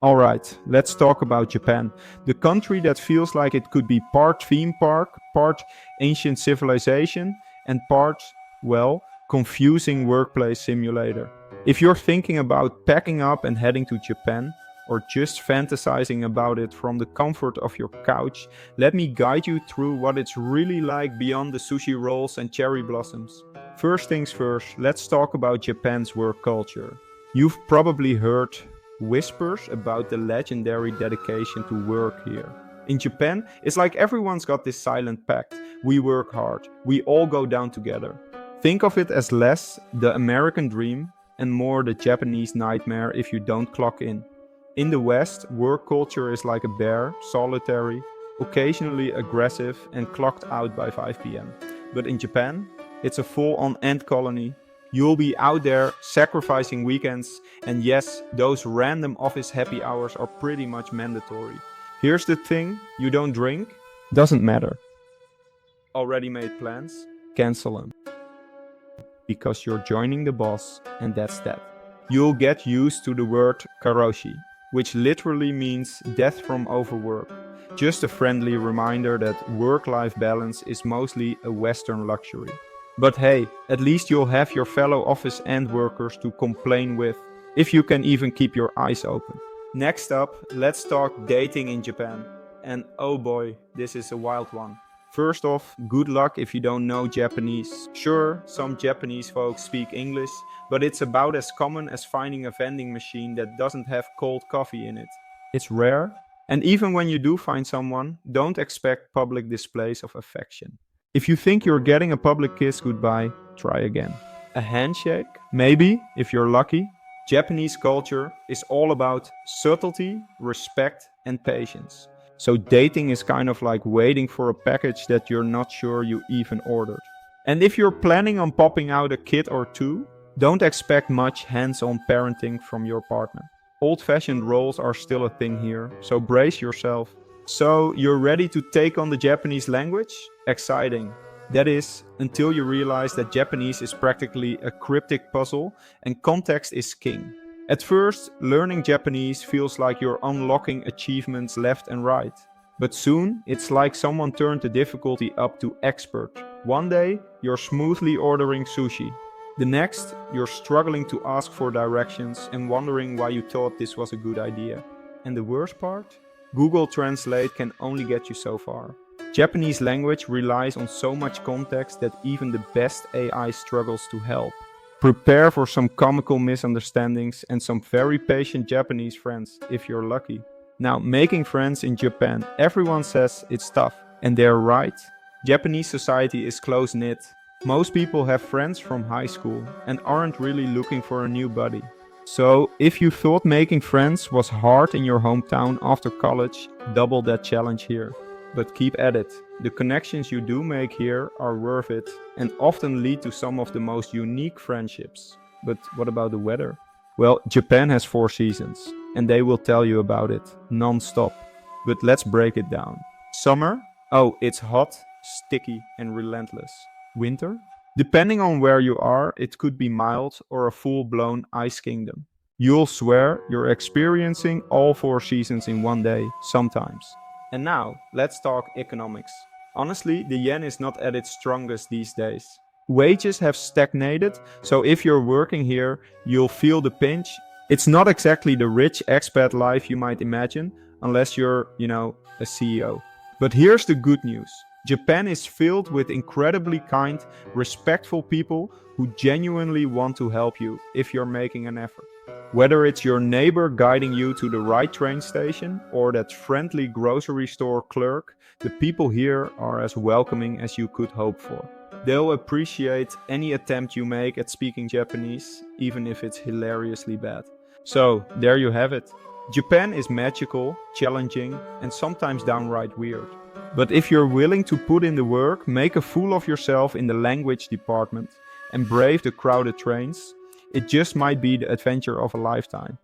Alright, let's talk about Japan. The country that feels like it could be part theme park, part ancient civilization, and part, well, confusing workplace simulator. If you're thinking about packing up and heading to Japan, or just fantasizing about it from the comfort of your couch, let me guide you through what it's really like beyond the sushi rolls and cherry blossoms. First things first, let's talk about Japan's work culture. You've probably heard whispers about the legendary dedication to work here. In Japan, it's like everyone's got this silent pact. We work hard, we all go down together. Think of it as less the American dream and more the Japanese nightmare if you don't clock in. In the West, work culture is like a bear, solitary, occasionally aggressive, and clocked out by 5 p.m. But in Japan, it's a full on ant colony. You'll be out there sacrificing weekends, and yes, those random office happy hours are pretty much mandatory. Here's the thing, you don't drink? Doesn't matter. Already made plans? Cancel them. Because you're joining the boss, and that's that. You'll get used to the word karoshi, which literally means death from overwork. Just a friendly reminder that work-life balance is mostly a Western luxury. But hey, at least you'll have your fellow office and workers to complain with, if you can even keep your eyes open. Next up, let's talk dating in Japan. And oh boy, this is a wild one. First off, good luck if you don't know Japanese. Sure, some Japanese folks speak English, but it's about as common as finding a vending machine that doesn't have cold coffee in it. It's rare, and even when you do find someone, don't expect public displays of affection. If you think you're getting a public kiss goodbye, try again. A handshake? Maybe, if you're lucky. Japanese culture is all about subtlety, respect, and patience. So dating is kind of like waiting for a package that you're not sure you even ordered. And if you're planning on popping out a kid or two, don't expect much hands-on parenting from your partner. Old-fashioned roles are still a thing here, so brace yourself. So, you're ready to take on the Japanese language? Exciting. That is, until you realize that Japanese is practically a cryptic puzzle and context is king. At first, learning Japanese feels like you're unlocking achievements left and right. But soon, it's like someone turned the difficulty up to expert. One day, you're smoothly ordering sushi. The next, you're struggling to ask for directions and wondering why you thought this was a good idea. And the worst part? Google Translate can only get you so far. Japanese language relies on so much context that even the best AI struggles to help. Prepare for some comical misunderstandings and some very patient Japanese friends, if you're lucky. Now, making friends in Japan, everyone says it's tough, and they're right. Japanese society is close-knit. Most people have friends from high school and aren't really looking for a new buddy. So, if you thought making friends was hard in your hometown after college, double that challenge here. But keep at it. The connections you do make here are worth it and often lead to some of the most unique friendships. But what about the weather? Well, Japan has 4 seasons, and they will tell you about it non-stop. But let's break it down. Summer? Oh, it's hot, sticky, and relentless. Winter? Depending on where you are, it could be mild or a full-blown ice kingdom. You'll swear you're experiencing all 4 seasons in one day, sometimes. And now, let's talk economics. Honestly, the yen is not at its strongest these days. Wages have stagnated, so if you're working here, you'll feel the pinch. It's not exactly the rich expat life you might imagine, unless you're, a CEO. But here's the good news. Japan is filled with incredibly kind, respectful people who genuinely want to help you if you're making an effort. Whether it's your neighbor guiding you to the right train station or that friendly grocery store clerk, the people here are as welcoming as you could hope for. They'll appreciate any attempt you make at speaking Japanese, even if it's hilariously bad. So, there you have it. Japan is magical, challenging, and sometimes downright weird. But if you're willing to put in the work, make a fool of yourself in the language department, and brave the crowded trains, it just might be the adventure of a lifetime.